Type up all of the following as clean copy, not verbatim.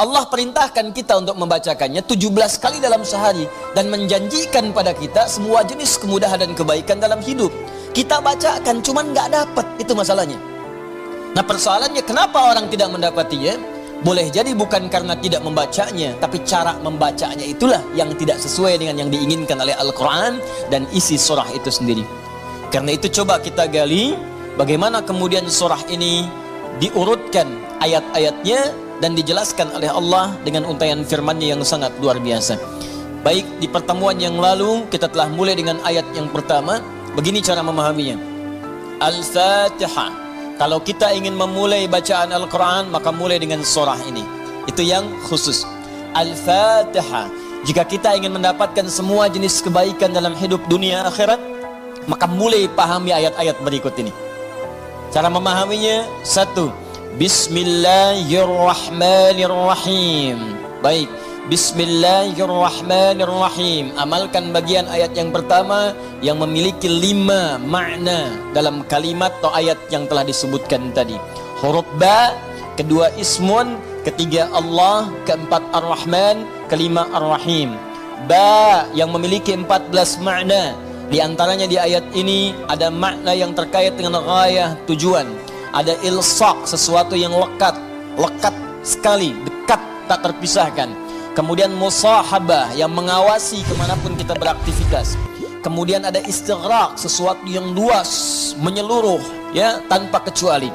Allah perintahkan kita untuk membacakannya 17 kali dalam sehari dan menjanjikan pada kita semua jenis kemudahan dan kebaikan dalam hidup. Kita bacakan cuman nggak dapat, itu masalahnya. Nah, persoalannya kenapa orang tidak mendapatinya? Boleh jadi bukan karena tidak membacanya, tapi cara membacanya itulah yang tidak sesuai dengan yang diinginkan oleh Al-Quran dan isi surah itu sendiri. Karena itu coba kita gali bagaimana kemudian surah ini diurutkan ayat-ayatnya dan dijelaskan oleh Allah dengan untaian firman-Nya yang sangat luar biasa. Baik, di pertemuan yang lalu kita telah mulai dengan ayat yang pertama. Begini cara memahaminya. Al-Fatihah. Kalau kita ingin memulai bacaan Al-Quran, maka mulai dengan surah ini. Itu yang khusus. Al-Fatihah. Jika kita ingin mendapatkan semua jenis kebaikan dalam hidup dunia akhirat, maka mulai pahami ayat-ayat berikut ini. Cara memahaminya, satu, Bismillahirrahmanirrahim. Baik, Bismillahirrahmanirrahim. Amalkan bagian ayat yang pertama yang memiliki 5 makna dalam kalimat atau ayat yang telah disebutkan tadi. Huruf ba, kedua ismun, ketiga Allah, keempat ar-Rahman, kelima ar-Rahim. Ba yang memiliki 14 makna. Di antaranya di ayat ini ada makna yang terkait dengan ghayah, tujuan. Ada ilsaq, sesuatu yang lekat sekali, dekat, tak terpisahkan. Kemudian musahabah yang mengawasi kemanapun kita beraktivitas. Kemudian ada istighraq, sesuatu yang luas, menyeluruh, ya, tanpa kecuali.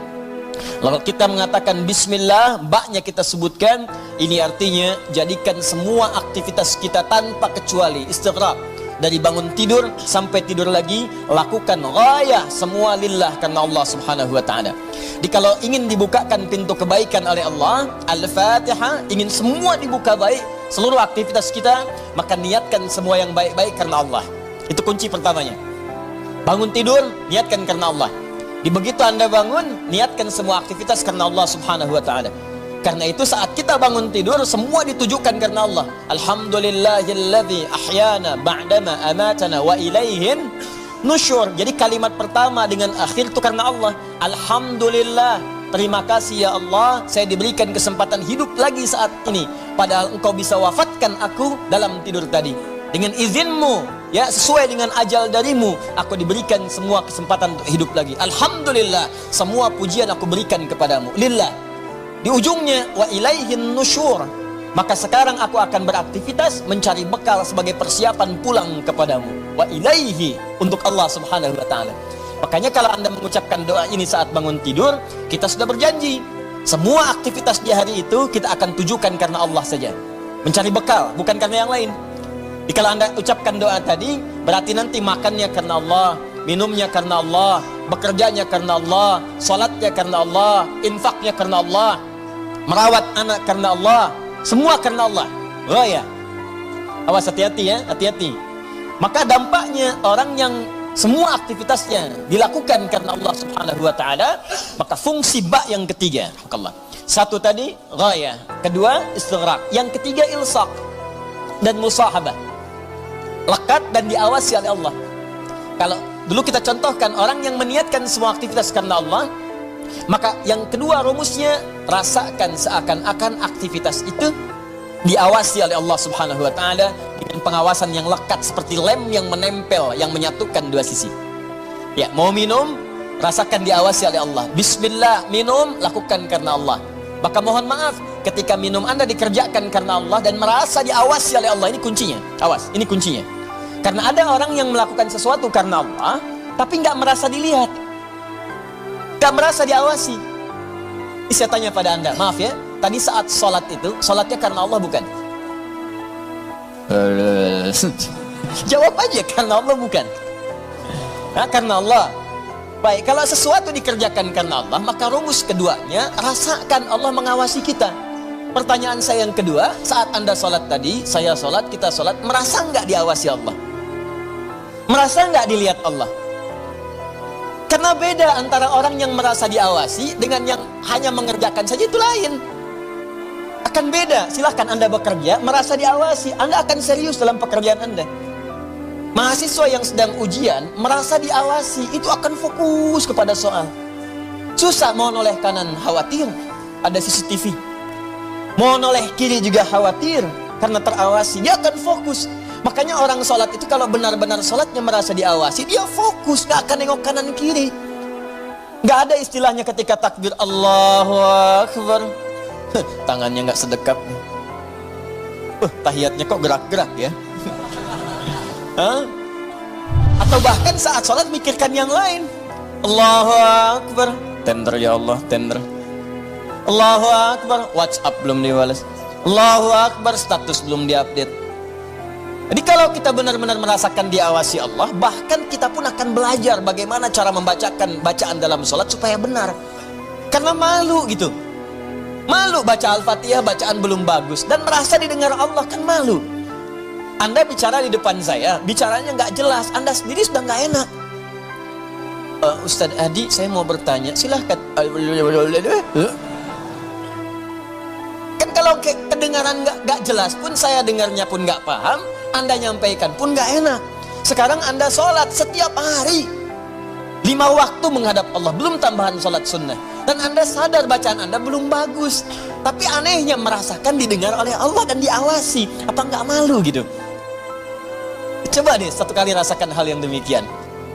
Lalu kita mengatakan bismillah, baknya kita sebutkan, ini artinya jadikan semua aktivitas kita tanpa kecuali, istighraq. Dari bangun tidur sampai tidur lagi, lakukan ghayah semua lillah karena Allah Subhanahu wa taala. Jadi kalau ingin dibukakan pintu kebaikan oleh Allah, Al-Fatihah, ingin semua dibuka baik, seluruh aktivitas kita, maka niatkan semua yang baik-baik karena Allah. Itu kunci pertamanya. Bangun tidur, niatkan karena Allah. Di begitu Anda bangun, niatkan semua aktivitas karena Allah Subhanahu wa taala. Karena itu saat kita bangun tidur, semua ditujukan karena Allah. Alhamdulillahilladzi ahyana ba'dama amatana wa ilaihin nusyur. Jadi kalimat pertama dengan akhir itu karena Allah. Alhamdulillah, terima kasih ya Allah, saya diberikan kesempatan hidup lagi saat ini. Padahal engkau bisa wafatkan aku dalam tidur tadi. Dengan izinmu, ya, sesuai dengan ajal darimu, aku diberikan semua kesempatan untuk hidup lagi. Alhamdulillah, semua pujian aku berikan kepadamu, lillah. Di ujungnya, wa ilaihin nusyur. Maka sekarang aku akan beraktivitas mencari bekal sebagai persiapan pulang kepadamu. Wa ilaihi, untuk Allah Subhanahu wa ta'ala. Makanya kalau Anda mengucapkan doa ini saat bangun tidur, kita sudah berjanji semua aktivitas di hari itu kita akan tujukan karena Allah saja. Mencari bekal, bukan karena yang lain. Jadi kalau Anda ucapkan doa tadi, berarti nanti makannya karena Allah, minumnya karena Allah, bekerjanya karena Allah, salatnya karena Allah, infaknya karena Allah, merawat anak karena Allah, semua karena Allah. Oh ya, awas, hati-hati ya, hati-hati. Maka dampaknya orang yang semua aktivitasnya dilakukan karena Allah Subhanahu wa ta'ala, maka fungsi ba yang ketiga, Allah. Satu tadi ghayah, kedua istighraq, yang ketiga ilsaq dan musahabah, lekat dan diawasi oleh Allah. Kalau dulu kita contohkan orang yang meniatkan semua aktivitas karena Allah, maka yang kedua rumusnya, rasakan seakan-akan aktivitas itu diawasi oleh Allah Subhanahu wa ta'ala dengan pengawasan yang lekat seperti lem yang menempel, yang menyatukan dua sisi. Ya, mau minum, rasakan diawasi oleh Allah. Bismillah, minum, lakukan karena Allah. Maka mohon maaf, ketika minum Anda dikerjakan karena Allah dan merasa diawasi oleh Allah, ini kuncinya. Awas, ini kuncinya. Karena ada orang yang melakukan sesuatu karena Allah, tapi nggak merasa dilihat, nggak merasa diawasi. Saya tanya pada Anda, maaf ya, tadi saat sholat itu, sholatnya karena Allah bukan? Jawab aja, karena Allah bukan? Nah, karena Allah. Baik, kalau sesuatu dikerjakan karena Allah, maka rumus keduanya, rasakan Allah mengawasi kita. Pertanyaan saya yang kedua, saat Anda sholat tadi, saya sholat, kita sholat, merasa nggak diawasi Allah? Merasa nggak dilihat Allah? Karena beda antara orang yang merasa diawasi dengan yang hanya mengerjakan saja, itu lain. Akan beda. Silahkan Anda bekerja, merasa diawasi, Anda akan serius dalam pekerjaan Anda. Mahasiswa yang sedang ujian, merasa diawasi, itu akan fokus kepada soal. Susah mau noleh kanan, khawatir ada CCTV. Mau noleh kiri juga khawatir, karena terawasi, dia akan fokus. Makanya orang sholat itu kalau benar-benar sholatnya merasa diawasi, dia fokus, gak akan nengok kanan kiri. Gak ada istilahnya ketika takbir Allahu Akbar tangannya gak sedekap. Tahiyatnya kok gerak-gerak ya. Atau bahkan saat sholat mikirkan yang lain. Allahu Akbar, tender ya Allah, tender. Allahu Akbar, WhatsApp belum dibalas. Allahu Akbar, status belum diupdate. Jadi kalau kita benar-benar merasakan diawasi Allah, bahkan kita pun akan belajar bagaimana cara membacakan bacaan dalam sholat supaya benar. Karena malu gitu. Malu baca Al-Fatihah, bacaan belum bagus, dan merasa didengar Allah, kan malu. Anda bicara di depan saya, bicaranya nggak jelas, Anda sendiri sudah nggak enak. Ustadz Adi, saya mau bertanya, silahkan. Kan kalau kedengaran nggak jelas pun, saya dengarnya pun nggak paham, Anda nyampaikan pun nggak enak. Sekarang Anda sholat setiap hari 5 waktu menghadap Allah, belum tambahan sholat sunnah, dan Anda sadar bacaan Anda belum bagus, tapi anehnya merasakan didengar oleh Allah dan diawasi. Apa nggak malu gitu? Coba deh satu kali rasakan hal yang demikian.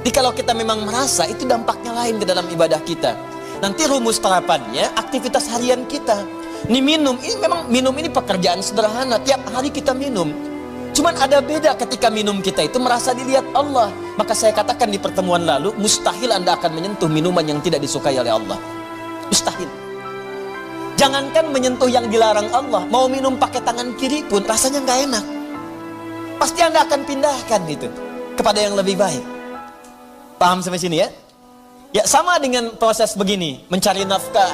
Jadi kalau kita memang merasa, itu dampaknya lain ke dalam ibadah kita. Nanti rumus terapannya aktivitas harian kita. Ini minum, ini memang minum ini pekerjaan sederhana, tiap hari kita minum. Cuman ada beda ketika minum kita itu merasa dilihat Allah. Maka saya katakan di pertemuan lalu, mustahil Anda akan menyentuh minuman yang tidak disukai oleh Allah. Mustahil. Jangankan menyentuh yang dilarang Allah, mau minum pakai tangan kiri pun rasanya nggak enak. Pasti Anda akan pindahkan itu kepada yang lebih baik. Paham sampai sini ya? Ya sama dengan proses begini, mencari nafkah,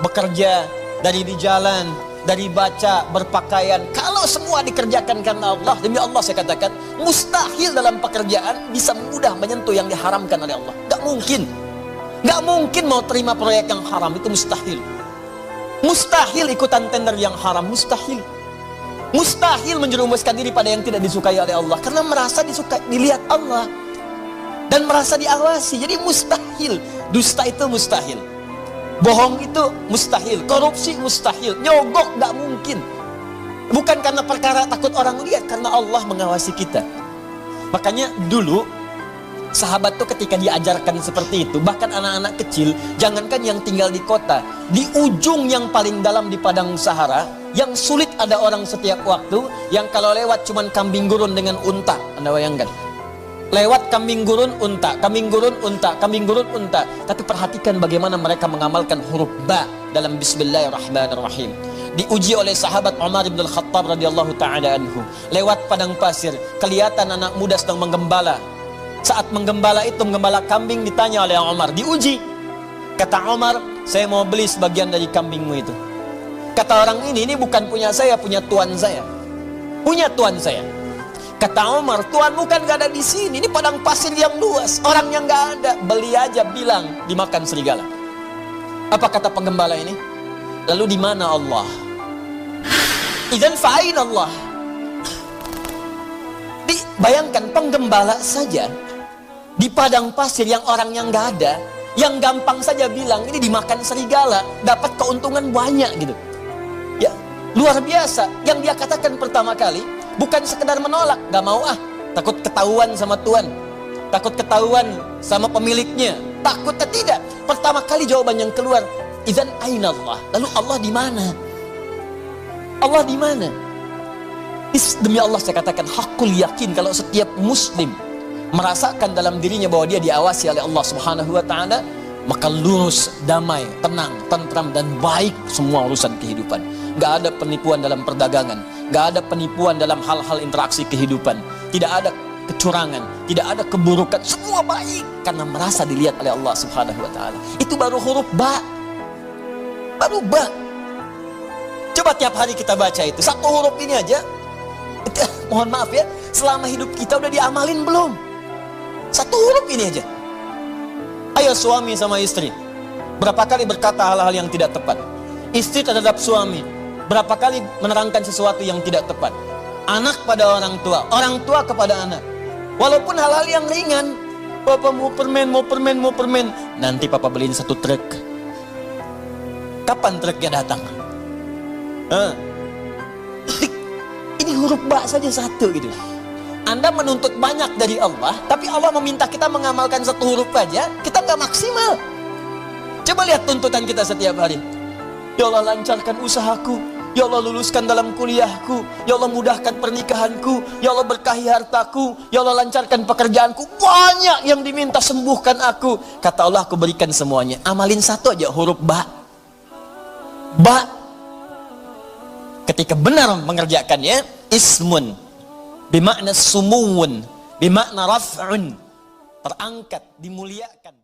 bekerja, dari di jalan, dari baca, berpakaian. Kalau semua dikerjakan karena Allah, demi Allah saya katakan, mustahil dalam pekerjaan bisa mudah menyentuh yang diharamkan oleh Allah. Gak mungkin. Gak mungkin mau terima proyek yang haram, itu mustahil. Mustahil ikutan tender yang haram, mustahil. Mustahil menjerumuskan diri pada yang tidak disukai oleh Allah, karena merasa disukai, dilihat Allah, dan merasa diawasi. Jadi mustahil. Dusta itu mustahil, bohong itu mustahil, korupsi mustahil, nyogok gak mungkin. Bukan karena perkara takut orang lihat, karena Allah mengawasi kita. Makanya dulu sahabat tuh ketika diajarkan seperti itu, bahkan anak-anak kecil, jangankan yang tinggal di kota, di ujung yang paling dalam di padang Sahara, yang sulit ada orang setiap waktu, yang kalau lewat cuman kambing gurun dengan unta. Anda bayangkan, lewat kambing gurun unta, kambing gurun unta, kambing gurun unta. Tapi perhatikan bagaimana mereka mengamalkan huruf ba dalam Bismillahirrahmanirrahim. Diuji oleh sahabat Umar bin Al-Khattab radhiyallahu taala anhu. Lewat padang pasir, kelihatan anak muda sedang menggembala. Saat menggembala itu, menggembala kambing, ditanya oleh Umar, diuji. Kata Umar, saya mau beli sebagian dari kambingmu itu. Kata orang ini bukan punya saya, punya tuan saya. Punya tuan saya. Kata Umar, tuanmu kan gak ada di sini, ini padang pasir yang luas, orangnya gak ada, beli aja, bilang dimakan serigala. Apa kata penggembala ini? Lalu di mana Allah? Idzan fa'ain Allah. Bayangkan penggembala saja di padang pasir yang orangnya gak ada, yang gampang saja bilang ini dimakan serigala, dapat keuntungan banyak gitu. Ya, luar biasa. Yang dia katakan pertama kali bukan sekedar menolak, gak mau takut ketahuan sama tuan, takut ketahuan sama pemiliknya, takutnya tidak. Pertama kali jawaban yang keluar, idzan aina Allah. Lalu Allah di mana? Allah di mana? Demi Allah saya katakan, hakul yakin kalau setiap muslim merasakan dalam dirinya bahwa dia diawasi oleh Allah Subhanahu wa taala, maka lurus, damai, tenang, tentram, dan baik semua urusan kehidupan. Gak ada penipuan dalam perdagangan, gak ada penipuan dalam hal-hal interaksi kehidupan, tidak ada kecurangan, tidak ada keburukan, semua baik karena merasa dilihat oleh Allah Subhanahu wa taala. Itu baru huruf ba. Baru ba. Coba tiap hari kita baca itu, satu huruf ini aja. Mohon maaf ya, selama hidup kita udah diamalin belum? Satu huruf ini aja. Ayo suami sama istri, berapa kali berkata hal-hal yang tidak tepat? Istri terhadap suami, berapa kali menerangkan sesuatu yang tidak tepat? Anak pada orang tua kepada anak. Walaupun hal-hal yang ringan, papa mau permen, nanti papa beliin 1 truk. Kapan truknya datang? Tapi huruf ba saja satu gitu. Anda menuntut banyak dari Allah, tapi Allah meminta kita mengamalkan satu huruf aja, kita nggak maksimal. Coba lihat tuntutan kita setiap hari. Ya Allah, lancarkan usahaku. Ya Allah, luluskan dalam kuliahku. Ya Allah, mudahkan pernikahanku. Ya Allah, berkahi hartaku. Ya Allah, lancarkan pekerjaanku. Banyak yang diminta, sembuhkan aku. Kata Allah, aku berikan semuanya. Amalin satu aja, huruf ba. Ba. Ketika benar mengerjakannya, ismun bimakna sumuwun, bimakna raf'un, terangkat, dimuliakan.